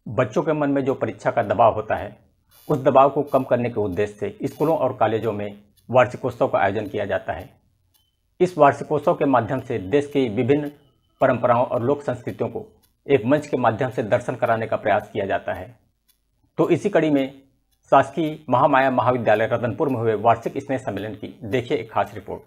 बच्चों के मन में जो परीक्षा का दबाव होता है, उस दबाव को कम करने के उद्देश्य से स्कूलों और कॉलेजों में वार्षिकोत्सव का आयोजन किया जाता है। इस वार्षिकोत्सव के माध्यम से देश की विभिन्न परंपराओं और लोक संस्कृतियों को एक मंच के माध्यम से दर्शन कराने का प्रयास किया जाता है। तो इसी कड़ी में शासकीय महामाया महाविद्यालय रतनपुर में हुए वार्षिक स्नेह सम्मेलन की देखिए एक खास रिपोर्ट।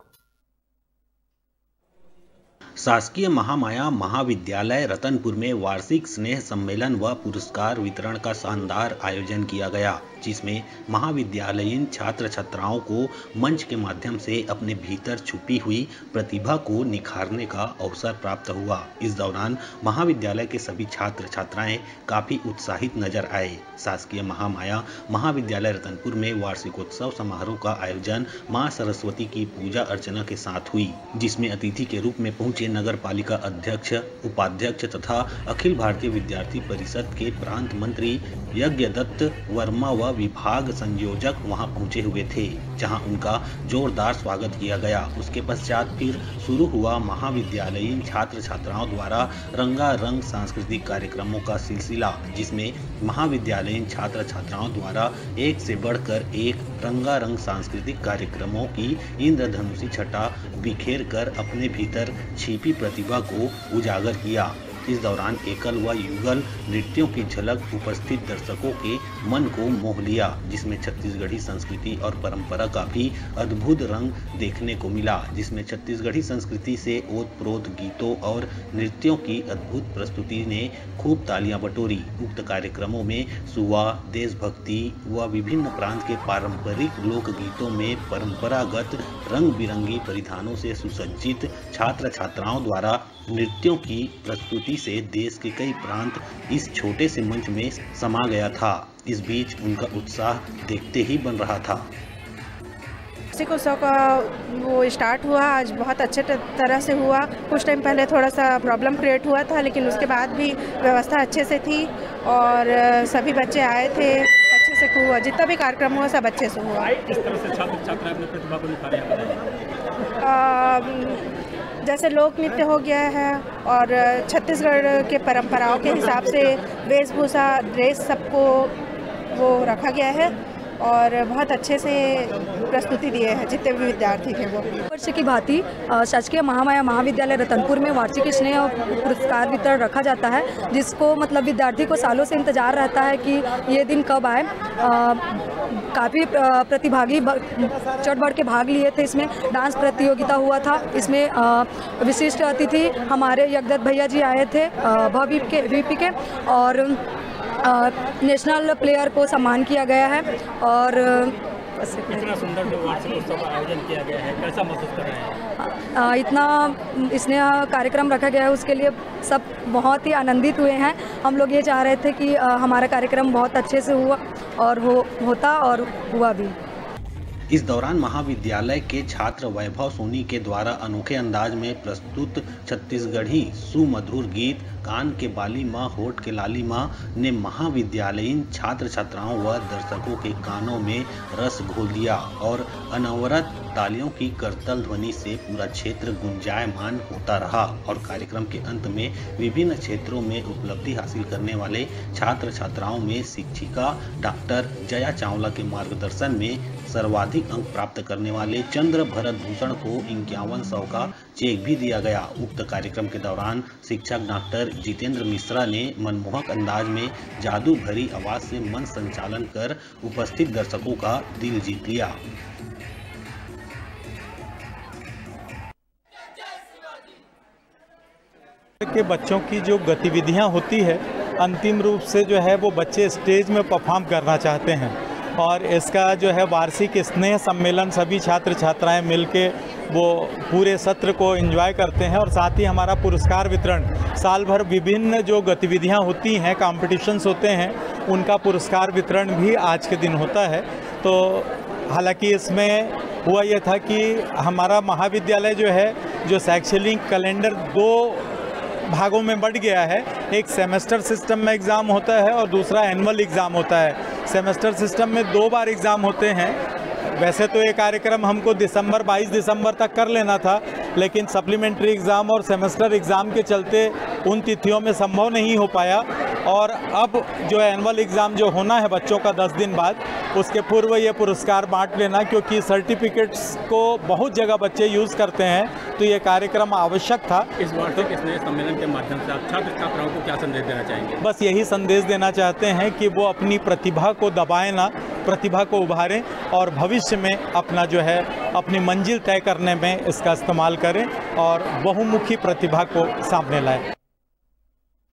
शासकीय महामाया महाविद्यालय रतनपुर में वार्षिक स्नेह सम्मेलन व पुरस्कार वितरण का शानदार आयोजन किया गया, जिसमें महाविद्यालयीन छात्र छात्राओं को मंच के माध्यम से अपने भीतर छुपी हुई प्रतिभा को निखारने का अवसर प्राप्त हुआ। इस दौरान महाविद्यालय के सभी छात्र छात्राएं काफी उत्साहित नजर आए। शासकीय महामाया महाविद्यालय रतनपुर में वार्षिकोत्सव समारोह का आयोजन मां सरस्वती की पूजा अर्चना के साथ हुई, जिसमें अतिथि के रूप में पहुंचे नगर पालिका अध्यक्ष, उपाध्यक्ष तथा अखिल भारतीय विद्यार्थी परिषद के प्रांत मंत्री यज्ञदत्त वर्मा व विभाग संयोजक वहां पहुंचे हुए थे, जहां उनका जोरदार स्वागत किया गया। उसके पश्चात फिर शुरू हुआ महाविद्यालयीन छात्र छात्राओं द्वारा रंगारंग सांस्कृतिक कार्यक्रमों का सिलसिला, जिसमें महाविद्यालयीन छात्र छात्राओं द्वारा एक से बढ़कर एक रंगारंग सांस्कृतिक कार्यक्रमों की इंद्रधनुषी छटा बिखेर कर अपने भीतर छिपी प्रतिभा को उजागर किया। इस दौरान एकल व युगल नृत्यों की झलक उपस्थित दर्शकों के मन को मोह लिया, जिसमें छत्तीसगढ़ी संस्कृति और परंपरा का भी अद्भुत रंग देखने को मिला, जिसमें छत्तीसगढ़ी संस्कृति से ओतप्रोत गीतों और नृत्यों की अद्भुत प्रस्तुति ने खूब तालियां बटोरी। उक्त कार्यक्रमों में सुवा, देशभक्ति व विभिन्न प्रांत के पारंपरिक लोकगीतों में परंपरागत रंग बिरंगी परिधानों से सुसज्जित छात्र छात्राओं द्वारा नृत्यों की प्रस्तुति से देश के कई प्रांत इस छोटे से मंच में समा गया था। इस बीच उनका उत्साह देखते ही बन रहा था। वार्षिकोत्सव का वो स्टार्ट हुआ, आज बहुत अच्छे तरह से हुआ। कुछ टाइम पहले थोड़ा सा प्रॉब्लम क्रिएट हुआ था, लेकिन उसके बाद भी व्यवस्था अच्छे से थी और सभी बच्चे आए थे, अच्छे से हुआ। जितना भी कार्यक्रम हुआ सब अच्छे से हुआ। किस तरह से छात्र छात्राएं अपनी प्रतिभा को निखार रहे हैं? जैसे लोक नृत्य हो गया है और छत्तीसगढ़ के परंपराओं के हिसाब से वेशभूषा, ड्रेस सबको वो रखा गया है और बहुत अच्छे से प्रस्तुति दिए हैं जितने भी विद्यार्थी थे वो। वर्ष की भांति शासकीय महामाया महाविद्यालय रतनपुर में वार्षिक स्नेह और पुरस्कार वितरण रखा जाता है, जिसको मतलब विद्यार्थी को सालों से इंतजार रहता है कि ये दिन कब आए। काफ़ी प्रतिभागी चढ़ बढ़ के भाग लिए थे। इसमें डांस प्रतियोगिता हुआ था। इसमें विशिष्ट अतिथि हमारे यज्ञदत्त भैया जी आए थे वीपी के और नेशनल प्लेयर को सम्मान किया गया है। और इतना सुंदर जो वार्षिकोत्सव का आयोजन किया गया है, कैसा महसूस कर रहे हैं? इतना स्नेह कार्यक्रम रखा गया है, उसके लिए सब बहुत ही आनंदित हुए हैं। हम लोग ये चाह रहे थे कि हमारा कार्यक्रम बहुत अच्छे से हुआ और होता और हुआ भी। इस दौरान महाविद्यालय के छात्र वैभव सोनी के द्वारा अनोखे अंदाज में प्रस्तुत छत्तीसगढ़ी सुमधुर गीत कान के बाली माँ होठ के लाली माँ ने महाविद्यालयीन छात्र छात्राओं व दर्शकों के कानों में रस घोल दिया और अनवरत तालियों की करतल ध्वनि से पूरा क्षेत्र गुंजायमान होता रहा। और कार्यक्रम के अंत में विभिन्न क्षेत्रों में उपलब्धि हासिल करने वाले छात्र छात्राओं में शिक्षिका डॉक्टर जया चावला के मार्गदर्शन में सर्वाधिक अंक प्राप्त करने वाले चंद्र भरत भूषण को 5100 का चेक भी दिया गया। उक्त कार्यक्रम के दौरान शिक्षक डॉक्टर जितेंद्र मिश्रा ने मनमोहक अंदाज में जादू भरी आवाज से मंच संचालन कर उपस्थित दर्शकों का दिल जीत लिया। के बच्चों की जो गतिविधियां होती है, अंतिम रूप से जो है वो बच्चे स्टेज में परफॉर्म करना चाहते हैं और इसका जो है वार्षिक स्नेह सम्मेलन सभी छात्र छात्राएं मिलके वो पूरे सत्र को एंजॉय करते हैं। और साथ ही हमारा पुरस्कार वितरण, साल भर विभिन्न जो गतिविधियां होती हैं, कॉम्पिटिशन्स होते हैं, उनका पुरस्कार वितरण भी आज के दिन होता है। तो हालांकि इसमें हुआ ये था कि हमारा महाविद्यालय जो है जो शैक्षणिक कैलेंडर 2 भागों में बढ़ गया है। एक सेमेस्टर सिस्टम में एग्ज़ाम होता है और दूसरा एनुअल एग्ज़ाम होता है। सेमेस्टर सिस्टम में 2 बार एग्ज़ाम होते हैं। वैसे तो ये कार्यक्रम हमको 22 दिसंबर तक कर लेना था, लेकिन सप्लीमेंट्री एग्ज़ाम और सेमेस्टर एग्ज़ाम के चलते उन तिथियों में संभव नहीं हो पाया। और अब जो एनुअल एग्ज़ाम जो होना है बच्चों का 10 दिन बाद, उसके पूर्व ये पुरस्कार बांट लेना, क्योंकि सर्टिफिकेट्स को बहुत जगह बच्चे यूज़ करते हैं, तो ये कार्यक्रम आवश्यक था। इस वार्षिक स्नेह सम्मेलन के माध्यम से आप छात्र छात्राओं को क्या संदेश देना चाहेंगे? बस यही संदेश देना चाहते हैं कि वो अपनी प्रतिभा को दबाएं ना, प्रतिभा को उभारें और भविष्य में अपना जो है अपनी मंजिल तय करने में इसका इस्तेमाल करें और बहुमुखी प्रतिभा को सामने लाएं।